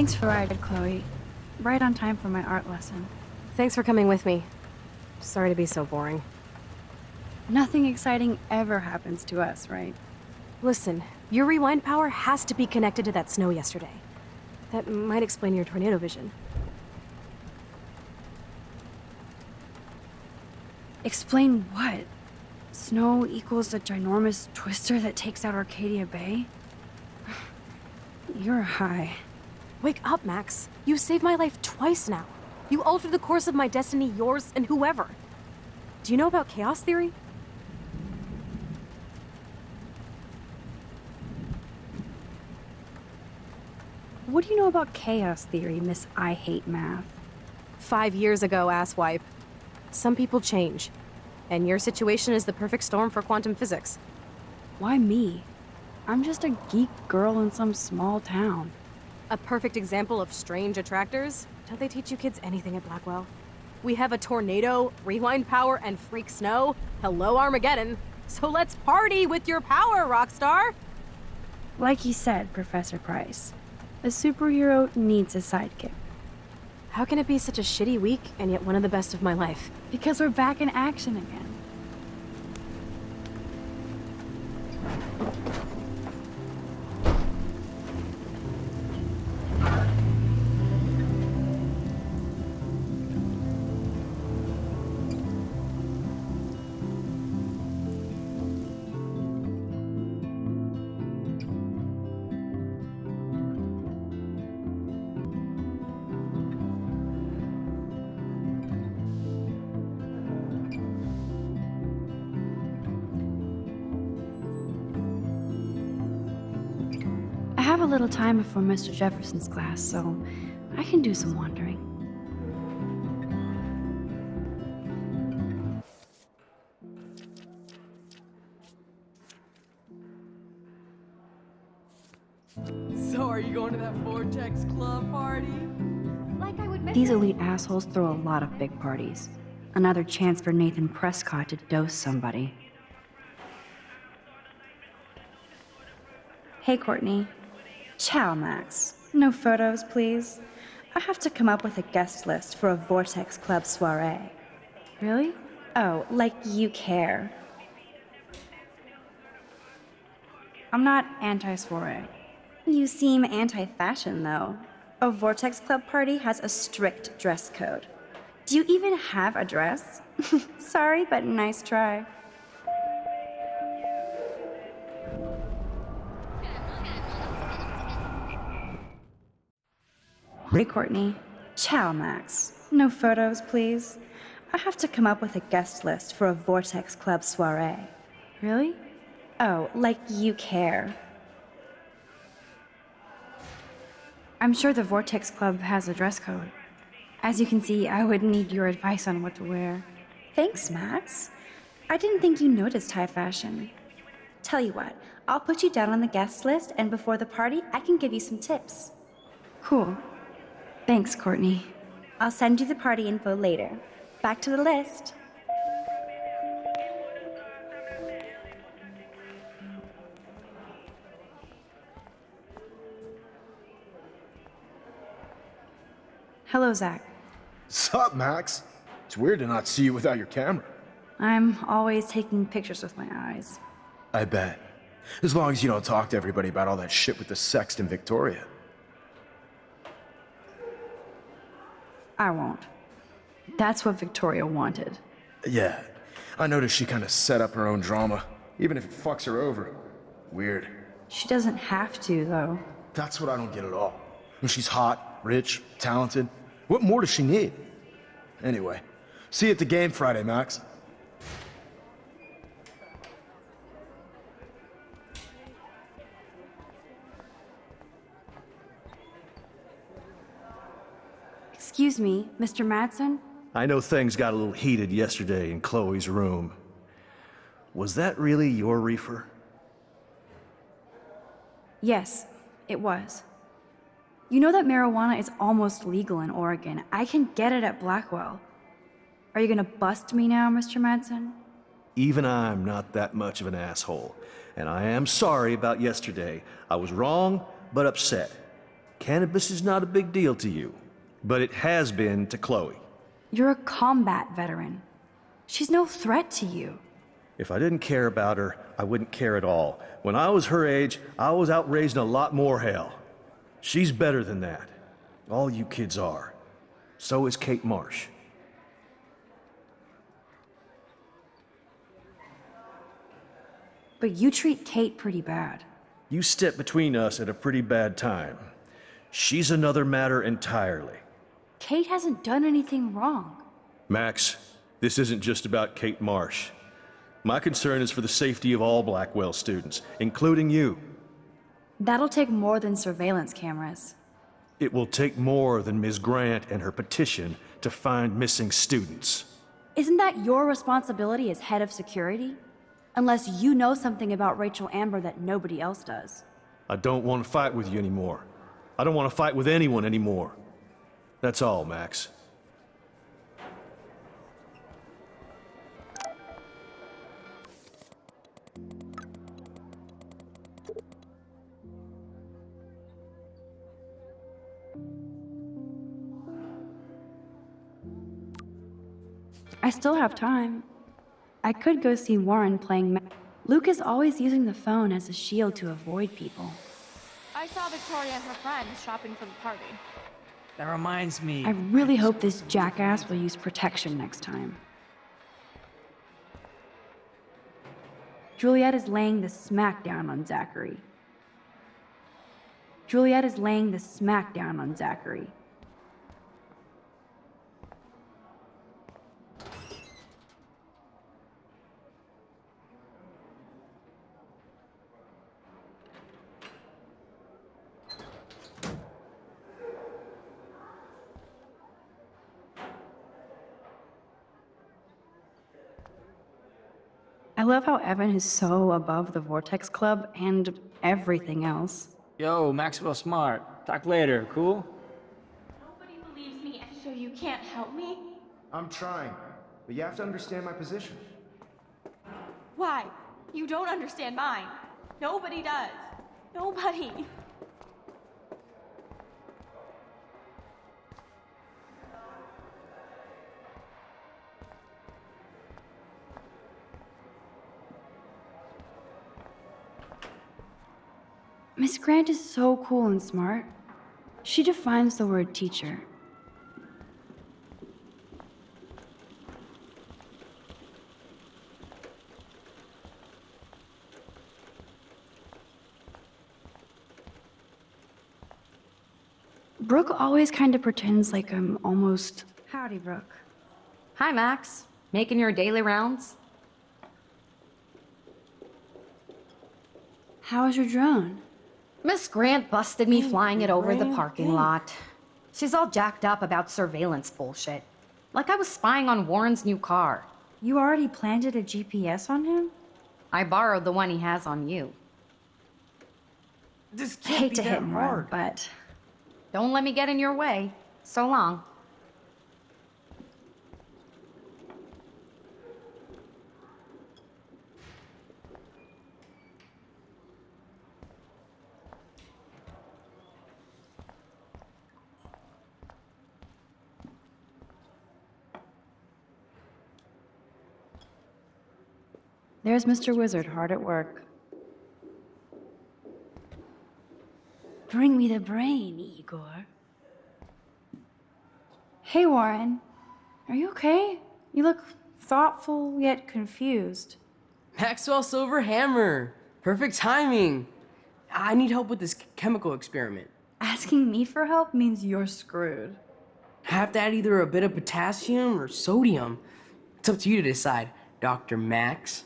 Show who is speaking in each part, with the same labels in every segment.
Speaker 1: Thanks for the ride, Chloe. Right on time for my art lesson.
Speaker 2: Thanks for coming with me. Sorry to be so boring.
Speaker 1: Nothing exciting ever happens to us, right?
Speaker 2: Listen, your rewind power has to be connected to that snow yesterday. That might explain your tornado vision.
Speaker 1: Explain what? Snow equals the ginormous twister that takes out Arcadia Bay? You're high.
Speaker 2: Wake up, Max. You saved my life twice now. You altered the course of my destiny, yours, and whoever. Do you know about chaos theory?
Speaker 1: What do you know about chaos theory, Miss I Hate Math?
Speaker 2: 5 years ago, asswipe. Some people change. And your situation is the perfect storm for quantum physics.
Speaker 1: Why me? I'm just a geek girl in some small town.
Speaker 2: A perfect example of strange attractors? Don't they teach you kids anything at Blackwell? We have a tornado, rewind power, and freak snow. Hello, Armageddon. So let's party with your power, Rockstar!
Speaker 1: Like you said, Professor Price, a superhero needs a sidekick.
Speaker 2: How can it be such a shitty week and yet one of the best of my life?
Speaker 1: Because we're back in action again. I have a little time before Mr. Jefferson's class, so I can do some wandering.
Speaker 3: So are you going to that Vortex Club party?
Speaker 1: These elite assholes throw a lot of big parties. Another chance for Nathan Prescott to dose somebody. Hey, Courtney. Ciao, Max. No photos, please. I have to come up with a guest list for a Vortex Club soiree.
Speaker 2: Really?
Speaker 1: Oh, like you care. I'm not anti-soiree. You seem anti-fashion, though. A Vortex Club party has a strict dress code. Do you even have a dress? Sorry, but nice try. Hey, Courtney. Ciao, Max. No photos, please. I have to come up with a guest list for a Vortex Club soiree.
Speaker 2: Really?
Speaker 1: Oh, like you care. I'm sure the Vortex Club has a dress code. As you can see, I would need your advice on what to wear. Thanks, Max. I didn't think you noticed high fashion. Tell you what, I'll put you down on the guest list, and before the party, I can give you some tips. Cool. Thanks, Courtney. I'll send you the party info later. Back to the list. Hello, Zach.
Speaker 4: Sup, Max? It's weird to not see you without your camera.
Speaker 1: I'm always taking pictures with my eyes.
Speaker 4: I bet. As long as you don't talk to everybody about all that shit with the sext in Victoria.
Speaker 1: I won't. That's what Victoria wanted.
Speaker 4: Yeah, I noticed she kind of set up her own drama, even if it fucks her over. Weird.
Speaker 1: She doesn't have to, though.
Speaker 4: That's what I don't get at all. When she's hot, rich, talented, what more does she need? Anyway, see you at the game Friday, Max.
Speaker 1: Excuse me, Mr. Madsen?
Speaker 5: I know things got a little heated yesterday in Chloe's room. Was that really your reefer?
Speaker 1: Yes, it was. You know that marijuana is almost legal in Oregon. I can get it at Blackwell. Are you gonna bust me now, Mr. Madsen?
Speaker 5: Even I'm not that much of an asshole. And I am sorry about yesterday. I was wrong, but upset. Cannabis is not a big deal to you, but it has been to Chloe.
Speaker 1: You're a combat veteran. She's no threat to you.
Speaker 5: If I didn't care about her, I wouldn't care at all. When I was her age, I was out raising a lot more hell. She's better than that. All you kids are. So is Kate Marsh.
Speaker 1: But you treat Kate pretty bad.
Speaker 5: You stepped between us at a pretty bad time. She's another matter entirely.
Speaker 1: Kate hasn't done anything wrong.
Speaker 5: Max, this isn't just about Kate Marsh. My concern is for the safety of all Blackwell students, including you.
Speaker 1: That'll take more than surveillance cameras.
Speaker 5: It will take more than Ms. Grant and her petition to find missing students.
Speaker 1: Isn't that your responsibility as head of security? Unless you know something about Rachel Amber that nobody else does.
Speaker 5: I don't want to fight with you anymore. I don't want to fight with anyone anymore. That's all, Max.
Speaker 1: I still have time. I could go see Warren playing Luke is always using the phone as a shield to avoid people.
Speaker 6: I saw Victoria and her friends shopping for the party.
Speaker 3: That reminds me.
Speaker 1: I really hope this jackass will use protection next time. Juliet is laying the smackdown on Zachary. Juliet is laying the smackdown on Zachary. I love how Evan is so above the Vortex Club and everything else.
Speaker 7: Yo, Maxwell Smart. Talk later, cool?
Speaker 6: Nobody believes me, so you can't help me?
Speaker 4: I'm trying, but you have to understand my position.
Speaker 6: Why? You don't understand mine. Nobody does. Nobody.
Speaker 1: Miss Grant is so cool and smart. She defines the word teacher. Brooke always kind of pretends like I'm almost... Howdy, Brooke.
Speaker 2: Hi, Max. Making your daily rounds?
Speaker 1: How is your drone?
Speaker 2: Miss Grant busted me flying it over the parking lot. She's all jacked up about surveillance bullshit. Like I was spying on Warren's new car.
Speaker 1: You already planted a GPS on him?
Speaker 2: I borrowed the one he has on you.
Speaker 3: This
Speaker 1: I
Speaker 3: can't
Speaker 1: hate
Speaker 3: be
Speaker 1: to
Speaker 3: that
Speaker 1: hit and run,
Speaker 3: hard.
Speaker 1: but...
Speaker 2: Don't let me get in your way. So long.
Speaker 1: There's Mr. Wizard hard at work. Bring me the brain, Igor. Hey, Warren. Are you okay? You look thoughtful yet confused.
Speaker 3: Maxwell Silver Hammer. Perfect timing. I need help with this chemical experiment.
Speaker 1: Asking me for help means you're screwed.
Speaker 3: I have to add either a bit of potassium or sodium. It's up to you to decide, Dr. Max.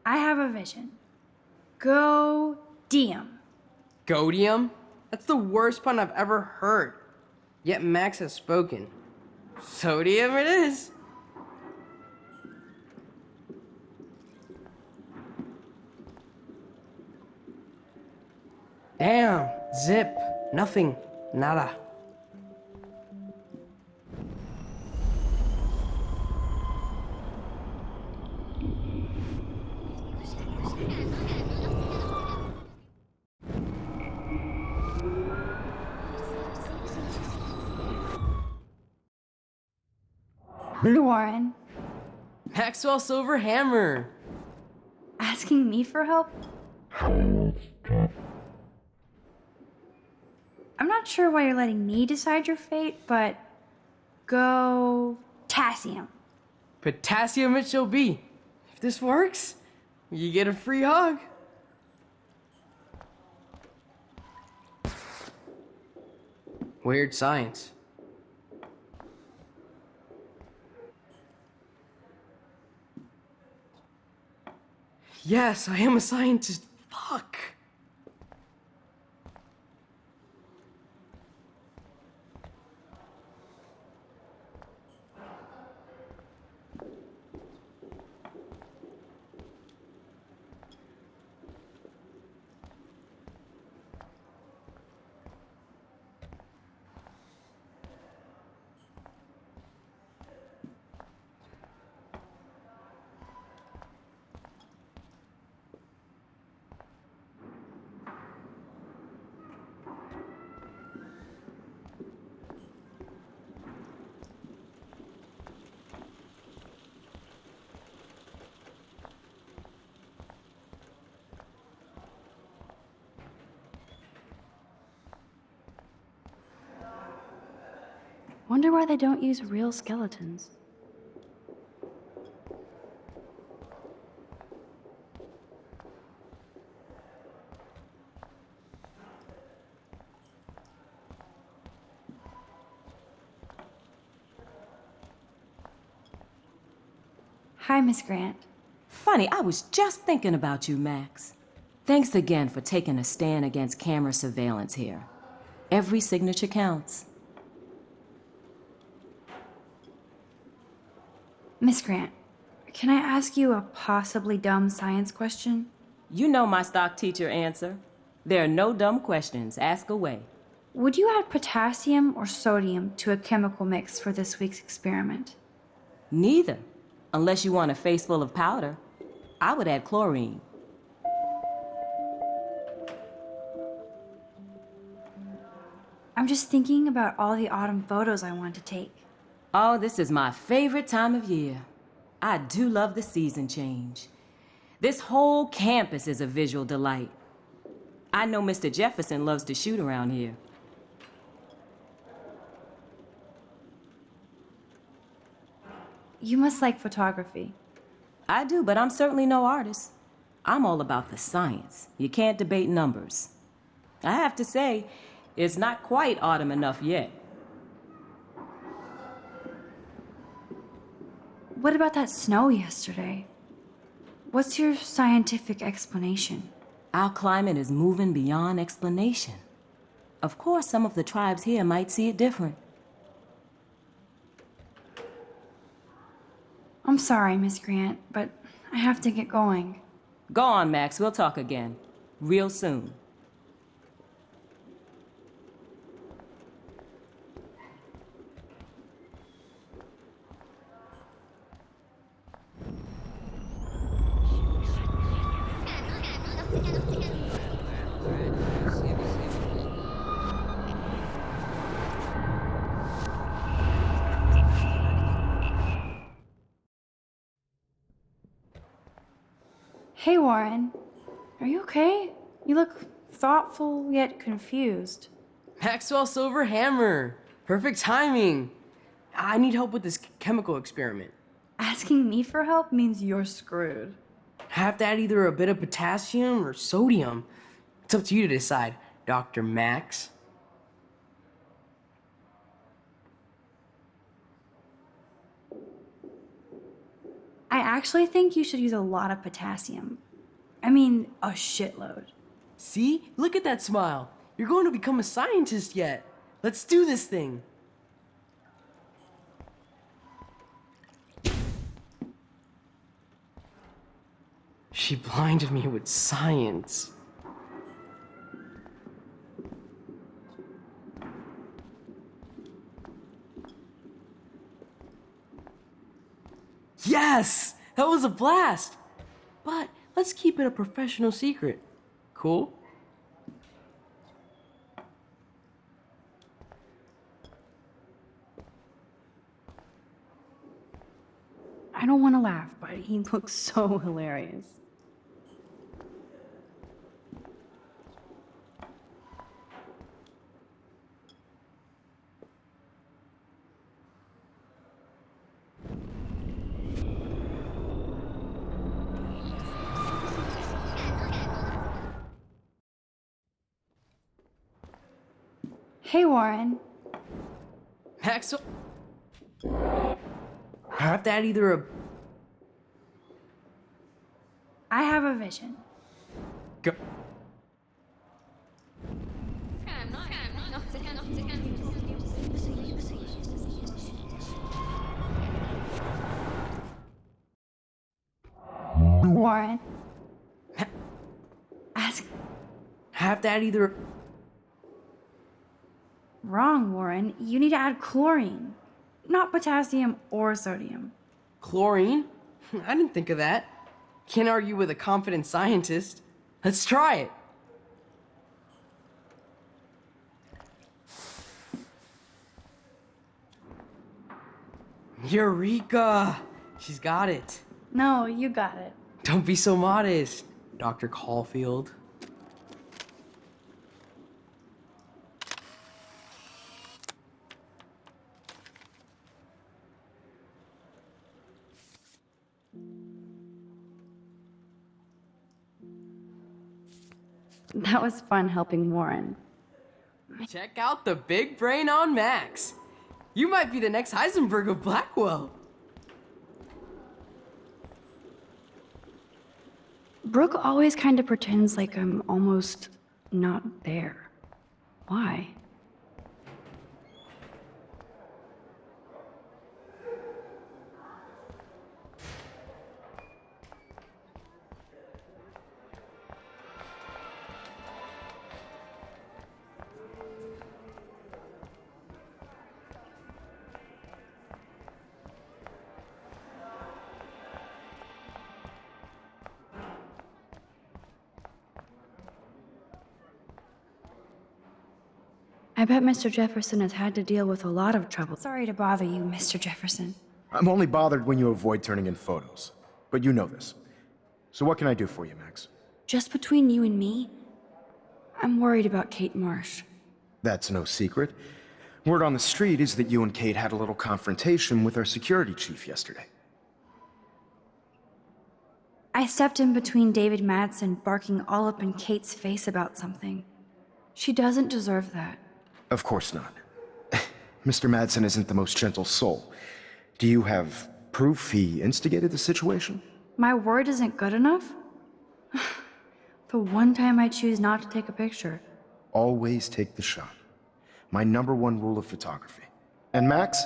Speaker 1: I have a vision. Go Diem.
Speaker 3: Godium? That's the worst pun I've ever heard. Yet Max has spoken. Sodium it is. Damn, zip, nothing, nada.
Speaker 1: Warren,
Speaker 3: Maxwell Silver Hammer.
Speaker 1: asking me for help? I'm not sure why you're letting me decide your fate, but go potassium.
Speaker 3: Potassium it shall be. If this works, you get a free hug. Weird science. Yes, I am a scientist. Fuck.
Speaker 1: Wonder why they don't use real skeletons. Hi, Miss Grant.
Speaker 8: Funny, I was just thinking about you, Max. Thanks again for taking a stand against camera surveillance here. Every signature counts.
Speaker 1: Miss Grant, can I ask you a possibly dumb science question?
Speaker 8: You know my stock teacher answer. There are no dumb questions. Ask away.
Speaker 1: Would you add potassium or sodium to a chemical mix for this week's experiment?
Speaker 8: Neither. Unless you want a face full of powder. I would add chlorine.
Speaker 1: I'm just thinking about all the autumn photos I want to take.
Speaker 8: Oh, this is my favorite time of year. I do love the season change. This whole campus is a visual delight. I know Mr. Jefferson loves to shoot around here.
Speaker 1: You must like photography.
Speaker 8: I do, but I'm certainly no artist. I'm all about the science. You can't debate numbers. I have to say, it's not quite autumn enough yet.
Speaker 1: What about that snow yesterday? What's your scientific explanation?
Speaker 8: Our climate is moving beyond explanation. Of course, some of the tribes here might see it different.
Speaker 1: I'm sorry, Miss Grant, but I have to get going.
Speaker 8: Go on, Max. We'll talk again. Real soon.
Speaker 1: Hey, Warren. Are you okay? You look thoughtful yet confused.
Speaker 3: Maxwell Silver Hammer. Perfect timing. I need help with this chemical experiment.
Speaker 1: Asking me for help means you're screwed.
Speaker 3: I have to add either a bit of potassium or sodium. It's up to you to decide, Dr. Max.
Speaker 1: I actually think you should use a lot of potassium. I mean, a shitload.
Speaker 3: See? Look at that smile. You're going to become a scientist yet. Let's do this thing. She blinded me with science. Yes! That was a blast! But let's keep it a professional secret. Cool?
Speaker 1: don't want to laugh, but he looks so hilarious. Hey, Warren.
Speaker 3: Maxwell? Have that either a...
Speaker 1: I have a vision.
Speaker 3: Go...
Speaker 1: Warren. Ask.
Speaker 3: Have that either...
Speaker 1: Wrong, Warren. You need to add chlorine, not potassium or sodium.
Speaker 3: Chlorine? I didn't think of that. Can't argue with a confident scientist. Let's try it. Eureka! She's got it.
Speaker 1: No, you got it.
Speaker 3: Don't be so modest, Dr. Caulfield.
Speaker 1: That was fun helping Warren.
Speaker 3: Check out the big brain on Max. You might be the next Heisenberg of Blackwell.
Speaker 1: Brooke always kind of pretends like I'm almost not there. Why? I bet Mr. Jefferson has had to deal with a lot of trouble. Sorry to bother you, Mr. Jefferson.
Speaker 4: I'm only bothered when you avoid turning in photos. But you know this. So what can I do for you, Max?
Speaker 1: Just between you and me, I'm worried about Kate Marsh.
Speaker 4: That's no secret. Word on the street is that you and Kate had a little confrontation with our security chief yesterday.
Speaker 1: I stepped in between David Madsen barking all up in Kate's face about something. She doesn't deserve that.
Speaker 4: Of course not. Mr. Madsen isn't the most gentle soul. Do you have proof he instigated the situation?
Speaker 1: My word isn't good enough? The one time I choose not to take a picture.
Speaker 4: Always take the shot. My #1 rule of photography. And Max,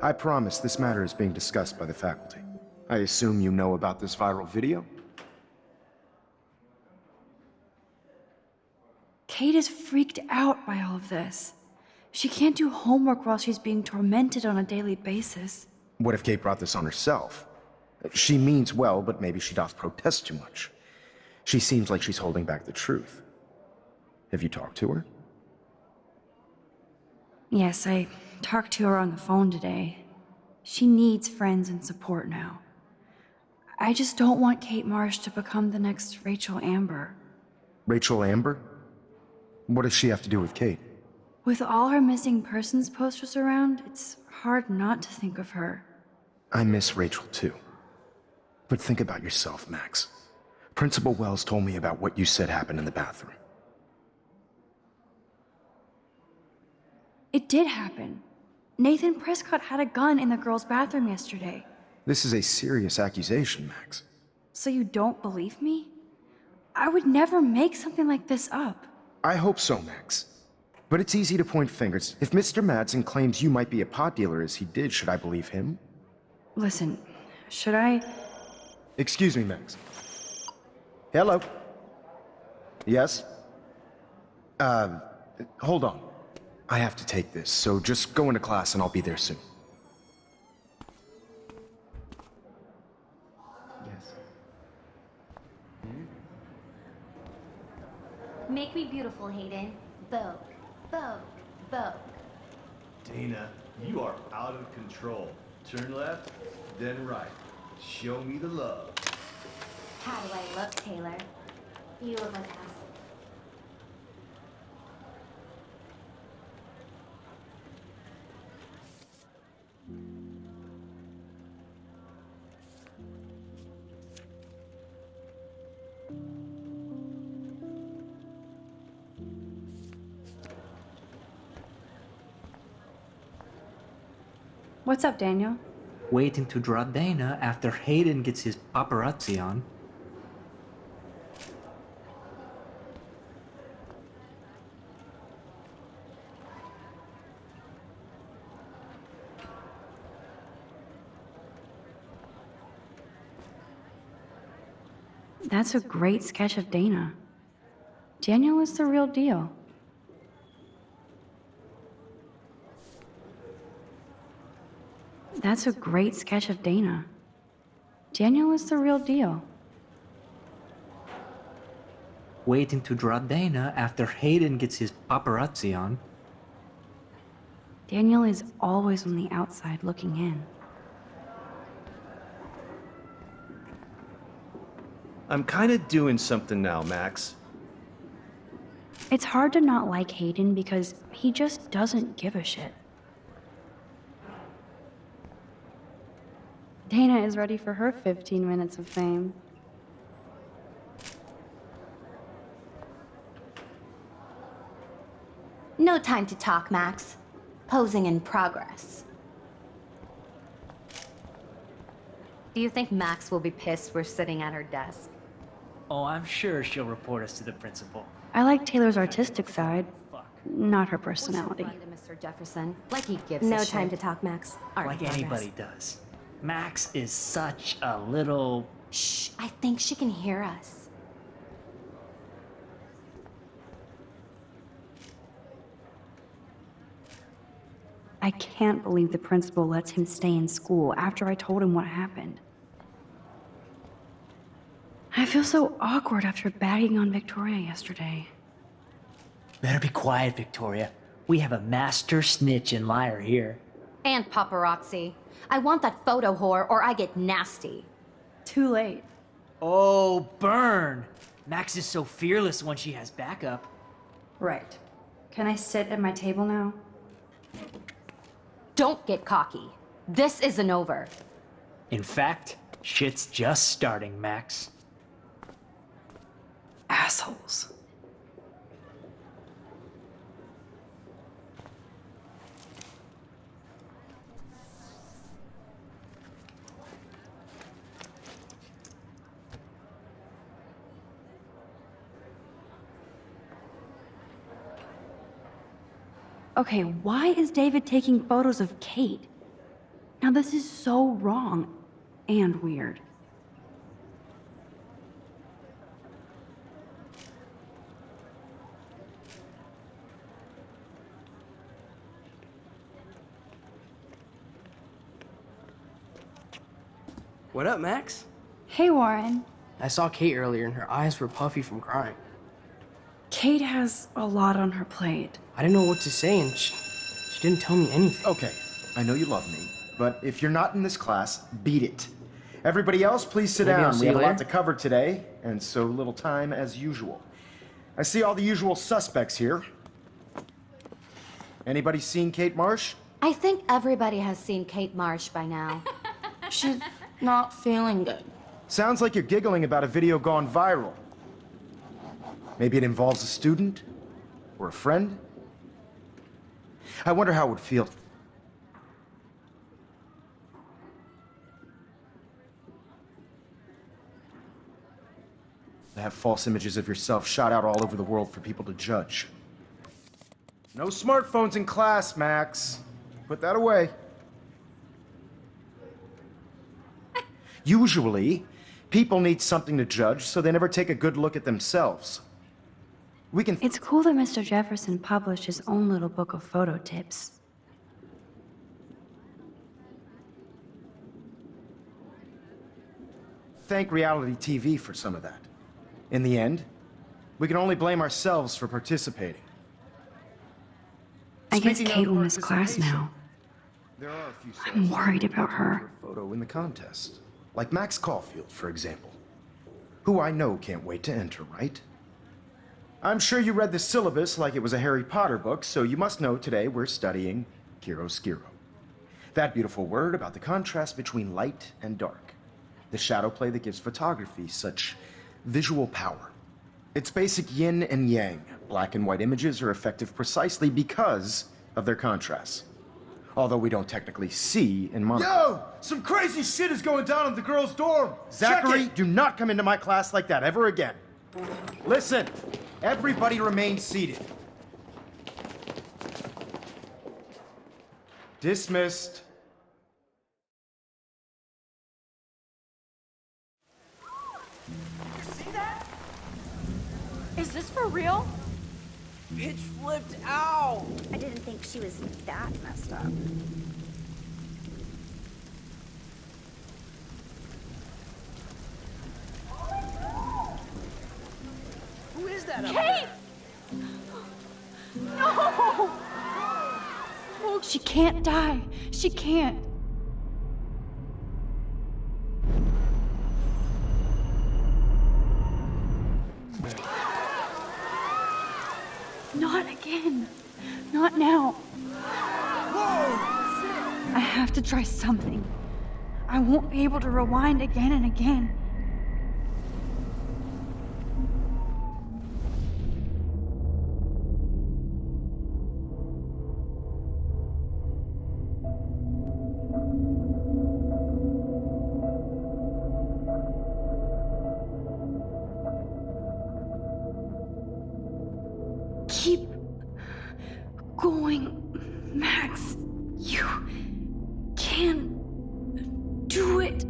Speaker 4: I promise this matter is being discussed by the faculty. I assume you know about this viral video?
Speaker 1: Kate is freaked out by all of this. She can't do homework while she's being tormented on a daily basis.
Speaker 4: What if Kate brought this on herself? She means well, but maybe she doth protest too much. She seems like she's holding back the truth. Have you talked to her?
Speaker 1: Yes, I talked to her on the phone today. She needs friends and support now. I just don't want Kate Marsh to become the next Rachel Amber.
Speaker 4: Rachel Amber? What does she have to do with Kate?
Speaker 1: With all her missing persons posters around, it's hard not to think of her.
Speaker 4: I miss Rachel too. But think about yourself, Max. Principal Wells told me about what you said happened in the bathroom.
Speaker 1: It did happen. Nathan Prescott had a gun in the girls' bathroom yesterday.
Speaker 4: This is a serious accusation, Max.
Speaker 1: So you don't believe me? I would never make something like this up.
Speaker 4: I hope so, Max. But it's easy to point fingers. If Mr. Madsen claims you might be a pot dealer as he did, should I believe him?
Speaker 1: Listen, should I...
Speaker 4: Excuse me, Max. Hello? Yes? Hold on. I have to take this, so just go into class and I'll be there soon.
Speaker 9: Make me beautiful, Hayden. Vogue, Vogue, Vogue.
Speaker 5: Dana, you are out of control. Turn left, then right. Show me the love.
Speaker 9: How do I look, Taylor? You look like us.
Speaker 1: What's up, Daniel?
Speaker 10: Waiting to draw Dana after Hayden gets his paparazzi on.
Speaker 1: That's a great sketch of Dana. Daniel is the real deal. That's a great sketch of Dana. Daniel is the real deal.
Speaker 10: Waiting to draw Dana after Hayden gets his paparazzi on.
Speaker 1: Daniel is always on the outside looking in.
Speaker 5: I'm kind of doing something now, Max.
Speaker 1: It's hard to not like Hayden because he just doesn't give a shit. Dana is ready for her 15 minutes of fame.
Speaker 9: No time to talk, Max. Posing in progress. Do you think Max will be pissed we're sitting at her desk?
Speaker 7: Oh, I'm sure she'll report us to the principal.
Speaker 1: I like Taylor's artistic side, not her personality.
Speaker 9: Run to Mr. Jefferson, like he gives
Speaker 2: No
Speaker 9: a
Speaker 2: time
Speaker 9: shit.
Speaker 2: to talk, Max.
Speaker 9: Art
Speaker 7: Like
Speaker 9: progress.
Speaker 7: anybody does. Max is such a little...
Speaker 9: Shh, I think she can hear us.
Speaker 1: I can't believe the principal lets him stay in school after I told him what happened. I feel so awkward after bagging on Victoria yesterday.
Speaker 7: Better be quiet, Victoria. We have a master snitch and liar here.
Speaker 9: And paparazzi. I want that photo whore or I get nasty.
Speaker 1: Too late.
Speaker 7: Oh, burn! Max is so fearless when she has backup.
Speaker 1: Right. Can I sit at my table now?
Speaker 9: Don't get cocky. This isn't over.
Speaker 7: In fact, shit's just starting, Max.
Speaker 1: Assholes. Okay, why is David taking photos of Kate? Now this is so wrong and weird.
Speaker 3: What up, Max?
Speaker 1: Hey, Warren.
Speaker 3: I saw Kate earlier and her eyes were puffy from crying.
Speaker 1: Kate has a lot on her plate.
Speaker 3: I didn't know what to say and she didn't tell me anything.
Speaker 4: Okay, I know you love me, but if you're not in this class, beat it. Everybody else, please sit
Speaker 3: Maybe I'll
Speaker 4: down.
Speaker 3: see
Speaker 4: We
Speaker 3: you
Speaker 4: have a lot
Speaker 3: later.
Speaker 4: to cover today, and so little time as usual. I see all the usual suspects here. Anybody seen Kate Marsh?
Speaker 9: I think everybody has seen Kate Marsh by now. She's not feeling good.
Speaker 4: Sounds like you're giggling about a video gone viral. Maybe it involves a student? Or a friend? I wonder how it would feel to have false images of yourself shot out all over the world for people to judge. No smartphones in class, Max. Put that away. Usually, people need something to judge, so they never take a good look at themselves. We can...
Speaker 1: It's cool that Mr. Jefferson published his own little book of photo tips.
Speaker 4: Thank reality TV for some of that. In the end, we can only blame ourselves for participating.
Speaker 1: I guess
Speaker 4: Speaking of
Speaker 1: Kate will miss class
Speaker 4: participation,
Speaker 1: now.
Speaker 4: There are a few
Speaker 1: I'm worried about her.
Speaker 4: Photo in the contest. Like Max Caulfield, for example. Who I know can't wait to enter, right? I'm sure you read the syllabus like it was a Harry Potter book, so you must know today we're studying chiaroscuro. That beautiful word about the contrast between light and dark. The shadow play that gives photography such visual power. It's basic yin and yang. Black and white images are effective precisely because of their contrast. Although we don't technically see in monocle.
Speaker 5: Yo! Some crazy shit is going down in the girls' dorm!
Speaker 4: Zachary,
Speaker 5: Check it!
Speaker 4: do not come into my class like that ever again. Listen, everybody remain seated. Dismissed.
Speaker 6: Is this for real?
Speaker 3: Bitch flipped out!
Speaker 1: I didn't think she was that messed up.
Speaker 3: Who is that up
Speaker 6: Kate! No! Oh, she can't die. She can't. Not again. Not now. I have to try something. I won't be able to rewind again and again. Keep going, Max. You can do it.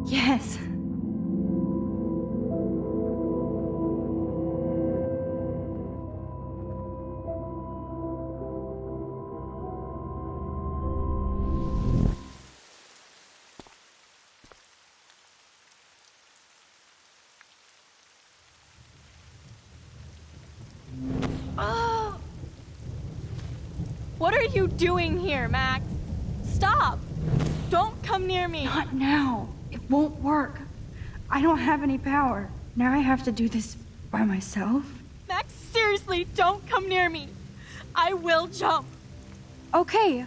Speaker 6: Yes. What are you doing here, Max? Stop! Don't come near me!
Speaker 1: Not now. It won't work. I don't have any power. Now I have to do this by myself.
Speaker 6: Max, seriously, don't come near me! I will jump!
Speaker 1: Okay.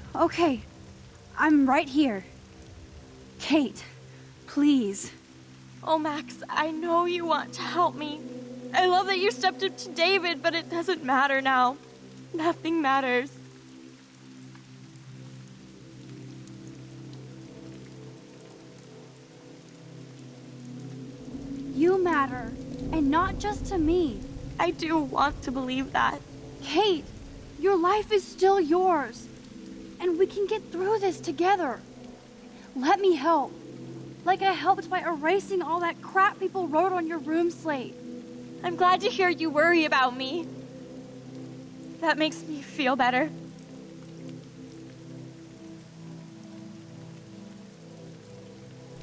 Speaker 1: I'm right here. Kate, please.
Speaker 6: Oh, Max, I know you want to help me. I love that you stepped up to David, but it doesn't matter now. Nothing matters.
Speaker 1: You matter, and not just to me.
Speaker 6: I do want to believe that.
Speaker 1: Kate, your life is still yours, and we can get through this together. Let me help, like I helped by erasing all that crap people wrote on your room slate.
Speaker 6: I'm glad to hear you worry about me. That makes me feel better.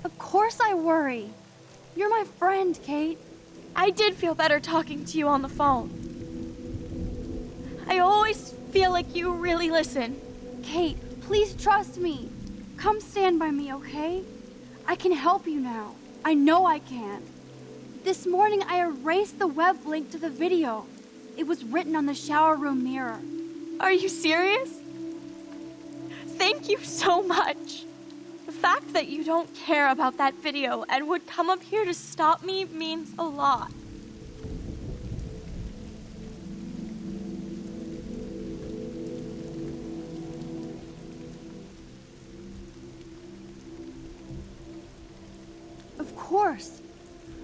Speaker 1: Of course I worry. You're my friend, Kate.
Speaker 6: I did feel better talking to you on the phone. I always feel like you really listen.
Speaker 1: Kate, please trust me. Come stand by me, okay? I can help you now. I know I can. This morning I erased the web link to the video. It was written on the shower room mirror.
Speaker 6: Are you serious? Thank you so much. The fact that you don't care about that video and would come up here to stop me means a lot.
Speaker 1: course.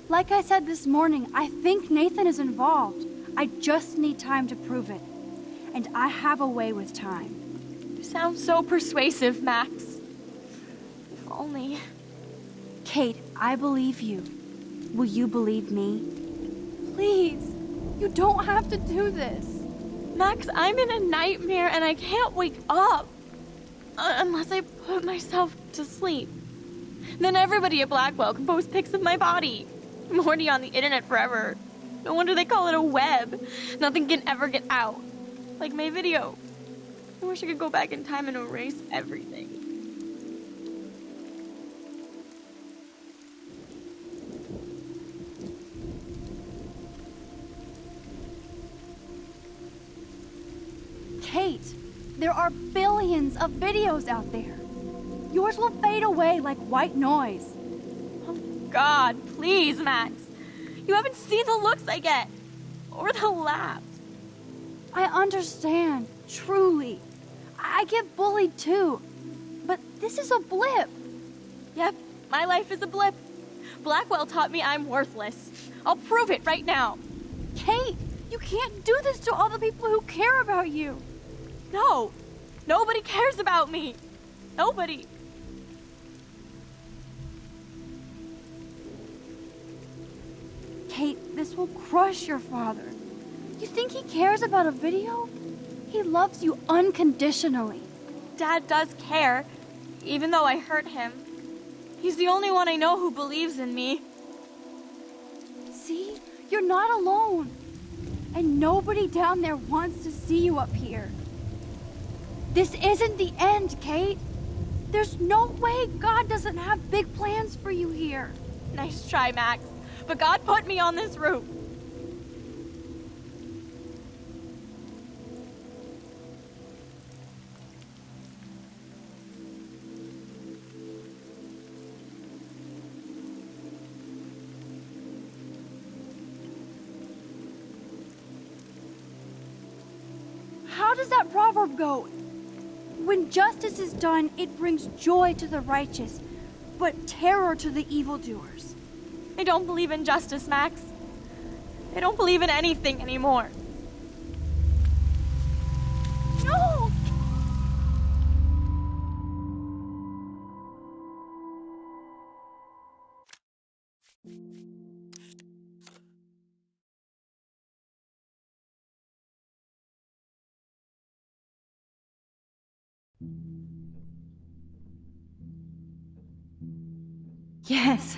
Speaker 1: Like I said this morning, I think Nathan is involved. I just need time to prove it. And I have a way with time.
Speaker 6: You sound so persuasive, Max. If only.
Speaker 1: Kate, I believe you. Will you believe me? Please, you don't have to do this.
Speaker 6: Max, I'm in a nightmare and I can't wake up. Unless I put myself to sleep. Then everybody at Blackwell can post pics of my body. I'm already on the internet forever. No wonder they call it a web. Nothing can ever get out. Like my video. I wish I could go back in time and erase everything.
Speaker 1: Kate, there are billions of videos out there. Yours will fade away like white noise.
Speaker 6: Oh God, please, Max. You haven't seen the looks I get. Or the laughs.
Speaker 1: I understand, truly. I get bullied too. But this is a blip.
Speaker 6: Yep, my life is a blip. Blackwell taught me I'm worthless. I'll prove it right now.
Speaker 1: Kate, you can't do this to all the people who care about you.
Speaker 6: No, nobody cares about me. Nobody.
Speaker 1: Kate, this will crush your father. You think he cares about a video? He loves you unconditionally.
Speaker 6: Dad does care, even though I hurt him. He's the only one I know who believes in me.
Speaker 1: See? You're not alone. And nobody down there wants to see you up here. This isn't the end, Kate. There's no way God doesn't have big plans for you here.
Speaker 6: Nice try, Max. But God put me on this route.
Speaker 1: How does that proverb go? When justice is done, it brings joy to the righteous, but terror to the evildoers.
Speaker 6: I don't believe in justice, Max. I don't believe in anything anymore.
Speaker 1: No! Yes.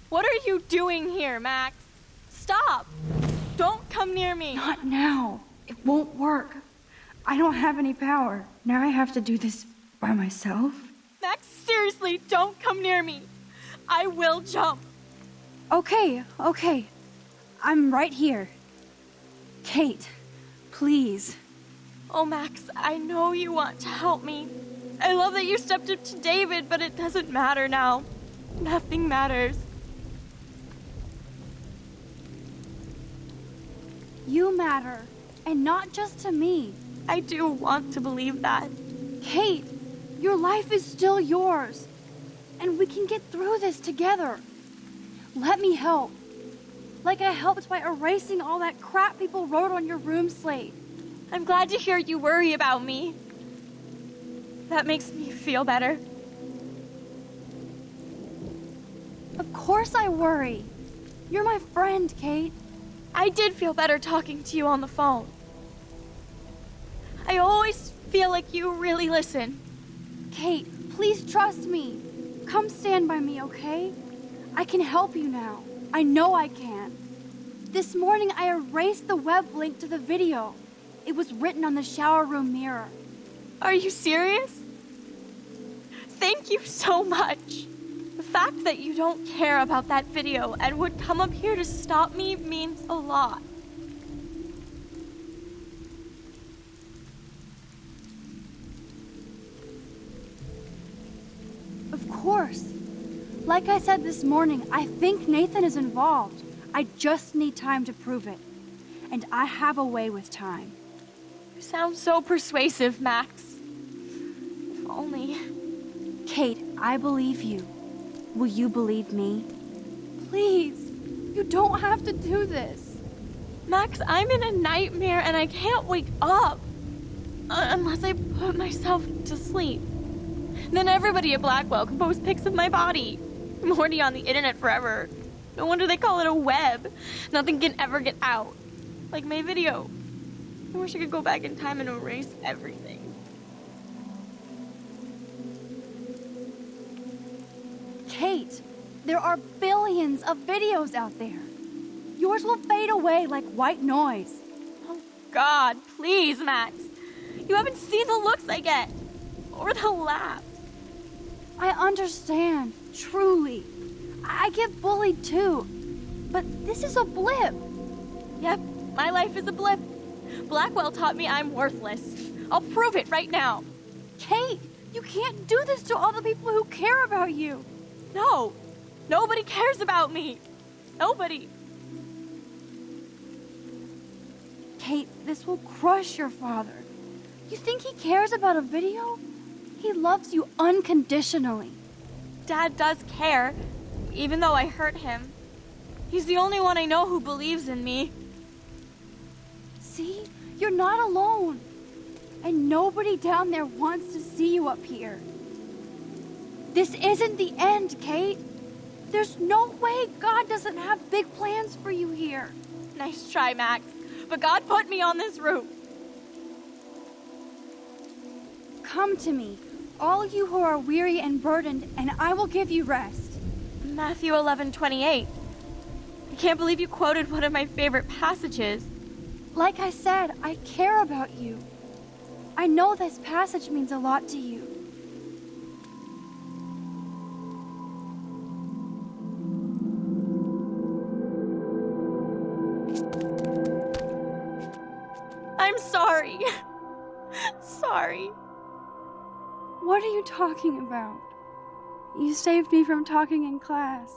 Speaker 6: What are you doing here, Max? Stop! Don't come near me!
Speaker 1: Not now. It won't work. I don't have any power. Now I have to do this by myself.
Speaker 6: Max, seriously, don't come near me. I will jump.
Speaker 1: Okay. I'm right here. Kate, please.
Speaker 6: Oh, Max, I know you want to help me. I love that you stepped up to David, but it doesn't matter now. Nothing matters.
Speaker 1: You matter, and not just to me.
Speaker 6: I do want to believe that.
Speaker 1: Kate, your life is still yours, and we can get through this together. Let me help. Like I helped by erasing all that crap people wrote on your room slate.
Speaker 6: I'm glad to hear you worry about me. That makes me feel better.
Speaker 1: Of course I worry. You're my friend, Kate.
Speaker 6: I did feel better talking to you on the phone. I always feel like you really listen.
Speaker 1: Kate, please trust me. Come stand by me, okay? I can help you now. I know I can. This morning I erased the web link to the video. It was written on the shower room mirror.
Speaker 6: Are you serious? Thank you so much. The fact that you don't care about that video and would come up here to stop me means a lot.
Speaker 1: Like I said this morning, I think Nathan is involved. I just need time to prove it. And I have a way with time.
Speaker 6: You sound so persuasive, Max. If only.
Speaker 1: Kate, I believe you. Will you believe me? Please, you don't have to do this.
Speaker 6: Max, I'm in a nightmare and I can't wake up. Unless I put myself to sleep. Then everybody at Blackwell can post pics of my body. I'm already on the internet forever. No wonder they call it a web. Nothing can ever get out. Like my video. I wish I could go back in time and erase everything.
Speaker 1: Kate, there are billions of videos out there. Yours will fade away like white noise.
Speaker 6: Oh God, please, Max. You haven't seen the looks I get. Or the laughs.
Speaker 1: I understand, truly. I get bullied too. But this is a blip.
Speaker 6: Yep, my life is a blip. Blackwell taught me I'm worthless. I'll prove it right now.
Speaker 1: Kate, you can't do this to all the people who care about you.
Speaker 6: No, nobody cares about me. Nobody.
Speaker 1: Kate, this will crush your father. You think he cares about a video? He loves you unconditionally.
Speaker 6: Dad does care, even though I hurt him. He's the only one I know who believes in me.
Speaker 1: See? You're not alone. And nobody down there wants to see you up here. This isn't the end, Kate. There's no way God doesn't have big plans for you here.
Speaker 6: Nice try, Max. But God put me on this route.
Speaker 1: Come to me, all you who are weary and burdened, and I will give you rest.
Speaker 6: Matthew 11:28. I can't believe you quoted one of my favorite passages.
Speaker 1: Like I said, I care about you. I know this passage means a lot to you.
Speaker 6: I'm sorry. Sorry.
Speaker 1: What are you talking about? You saved me from talking in class.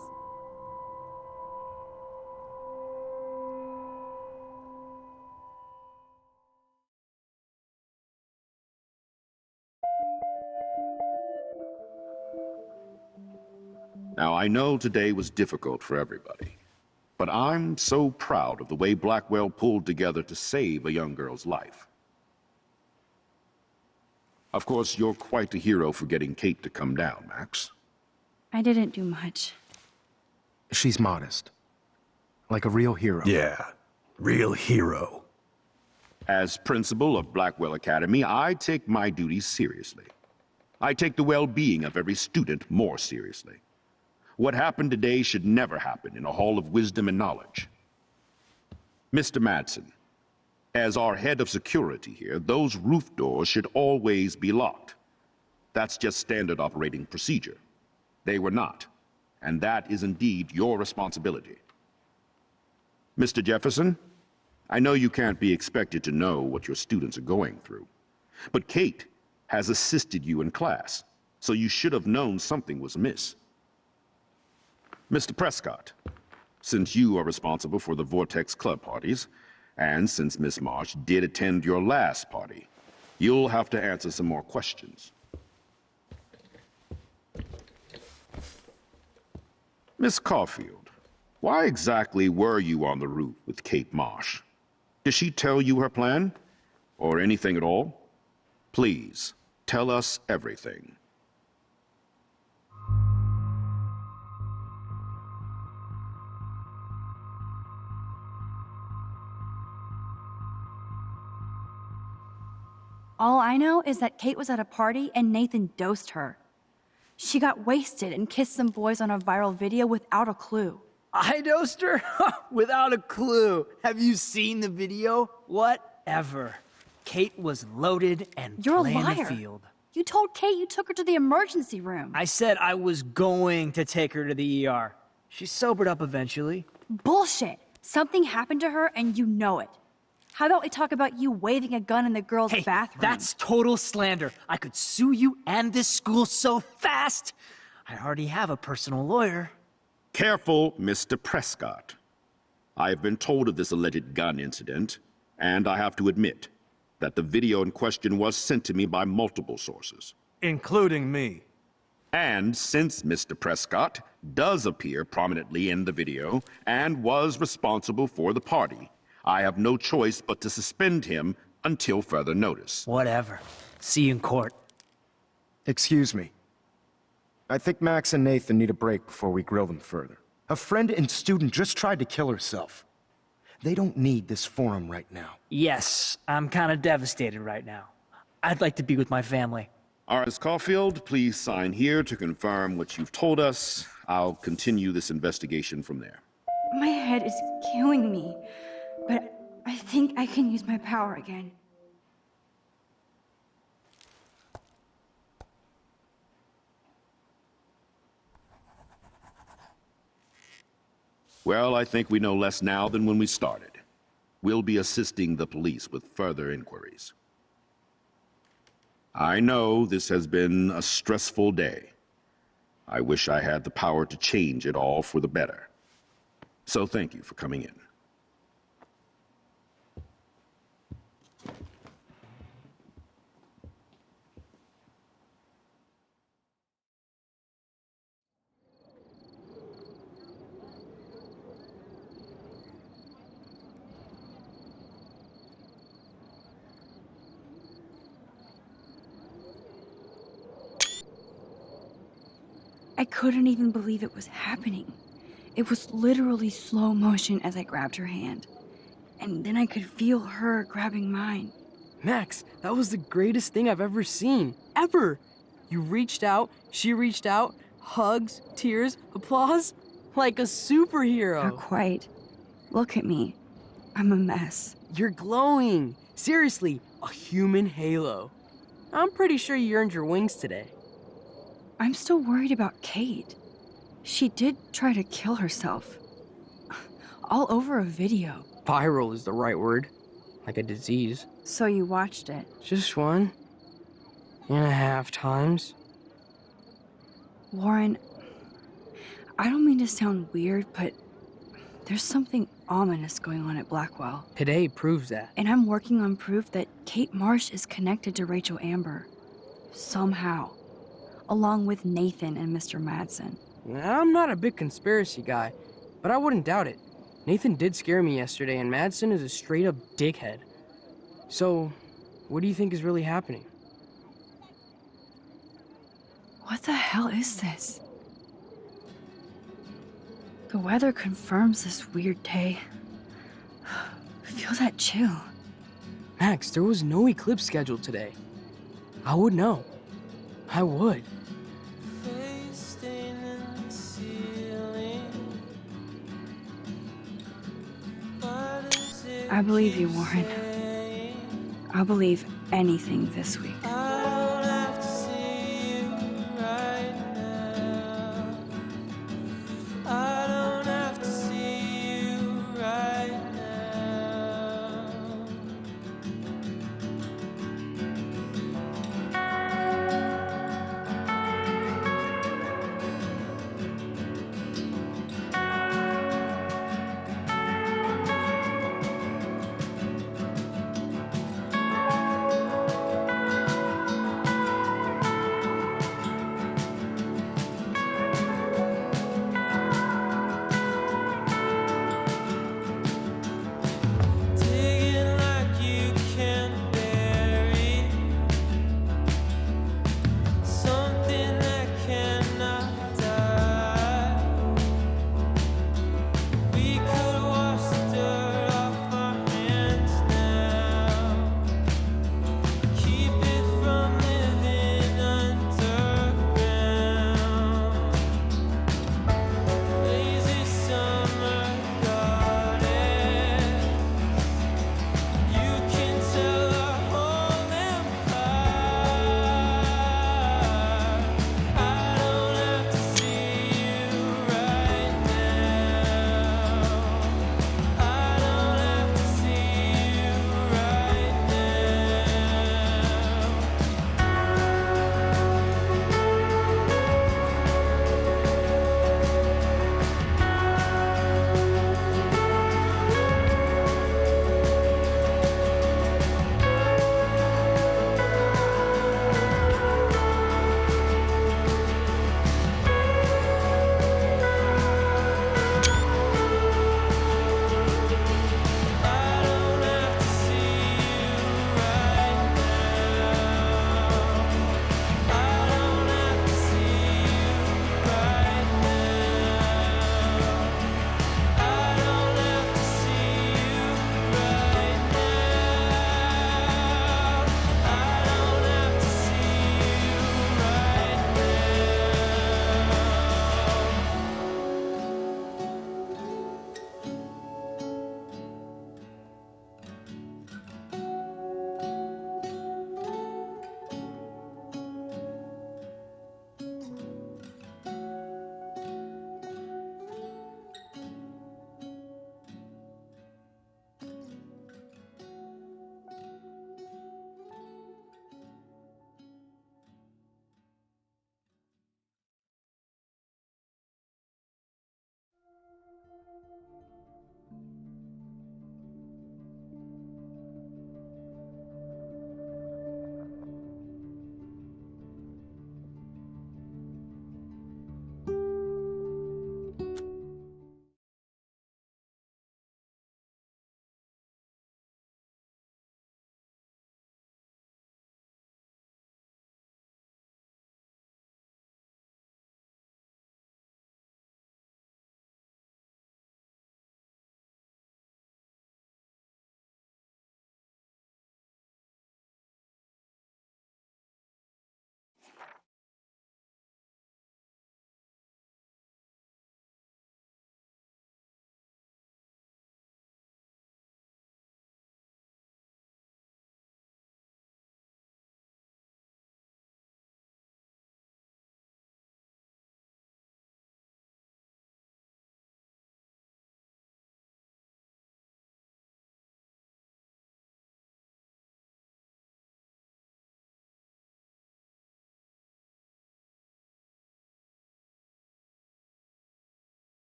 Speaker 11: Now, I know today was difficult for everybody, but I'm so proud of the way Blackwell pulled together to save a young girl's life. Of course, you're quite a hero for getting Kate to come down, Max.
Speaker 1: I didn't do much.
Speaker 4: She's modest. Like a real hero.
Speaker 5: Yeah, real hero.
Speaker 11: As principal of Blackwell Academy, I take my duties seriously. I take the well-being of every student more seriously. What happened today should never happen in a hall of wisdom and knowledge. Mr. Madsen, as our head of security here, those roof doors should always be locked. That's just standard operating procedure. They were not, and that is indeed your responsibility. Mr. Jefferson, I know you can't be expected to know what your students are going through, but Kate has assisted you in class, so you should have known something was amiss. Mr. Prescott, since you are responsible for the Vortex Club parties, and since Miss Marsh did attend your last party, you'll have to answer some more questions. Miss Caulfield, why exactly were you on the route with Kate Marsh? Did she tell you her plan? Or anything at all? Please, tell us everything.
Speaker 1: All I know is that Kate was at a party and Nathan dosed her. She got wasted and kissed some boys on a viral video without a clue.
Speaker 7: I dosed her? Without a clue. Have you seen the video? Whatever. Kate was loaded and
Speaker 1: You're a
Speaker 7: playing the
Speaker 1: liar.
Speaker 7: field.
Speaker 1: You told Kate you took her to the emergency room.
Speaker 7: I said I was going to take her to the ER. She sobered up eventually.
Speaker 1: Bullshit. Something happened to her and you know it. How about we talk about you waving a gun in the girls' bathroom?
Speaker 7: That's total slander. I could sue you and this school so fast. I already have a personal lawyer.
Speaker 11: Careful, Mr. Prescott. I have been told of this alleged gun incident, and I have to admit that the video in question was sent to me by multiple sources.
Speaker 5: Including me.
Speaker 11: And since Mr. Prescott does appear prominently in the video and was responsible for the party, I have no choice but to suspend him until further notice.
Speaker 7: Whatever. See you in court.
Speaker 4: Excuse me. I think Max and Nathan need a break before we grill them further. A friend and student just tried to kill herself. They don't need this forum right now.
Speaker 7: Yes, I'm kind of devastated right now. I'd like to be with my family.
Speaker 11: All right, Ms. Caulfield, please sign here to confirm what you've told us. I'll continue this investigation from there.
Speaker 1: My head is killing me, but I think I can use my power again.
Speaker 11: Well, I think we know less now than when we started. We'll be assisting the police with further inquiries. I know this has been a stressful day. I wish I had the power to change it all for the better. So thank you for coming in.
Speaker 1: I couldn't even believe it was happening. It was literally slow motion as I grabbed her hand. And then I could feel her grabbing mine.
Speaker 3: Max, that was the greatest thing I've ever seen. Ever! You reached out, she reached out, hugs, tears, applause. Like a superhero.
Speaker 1: Not quite. Look at me. I'm a mess.
Speaker 3: You're glowing. Seriously, a human halo. I'm pretty sure you earned your wings today.
Speaker 1: I'm still worried about Kate. She did try to kill herself. All over a video.
Speaker 3: Viral is the right word. Like a disease.
Speaker 1: So you watched it?
Speaker 3: Just 1.5 times.
Speaker 1: Warren, I don't mean to sound weird, but there's something ominous going on at Blackwell.
Speaker 3: Today proves that.
Speaker 1: And I'm working on proof that Kate Marsh is connected to Rachel Amber. Somehow. Along with Nathan and Mr. Madsen.
Speaker 3: I'm not a big conspiracy guy, but I wouldn't doubt it. Nathan did scare me yesterday, and Madsen is a straight-up dickhead. So, what do you think is really happening?
Speaker 1: What the hell is this? The weather confirms this weird day. Feel that chill.
Speaker 3: Max, there was no eclipse scheduled today. I would know. I would.
Speaker 1: I believe you, Warren. I'll believe anything this week.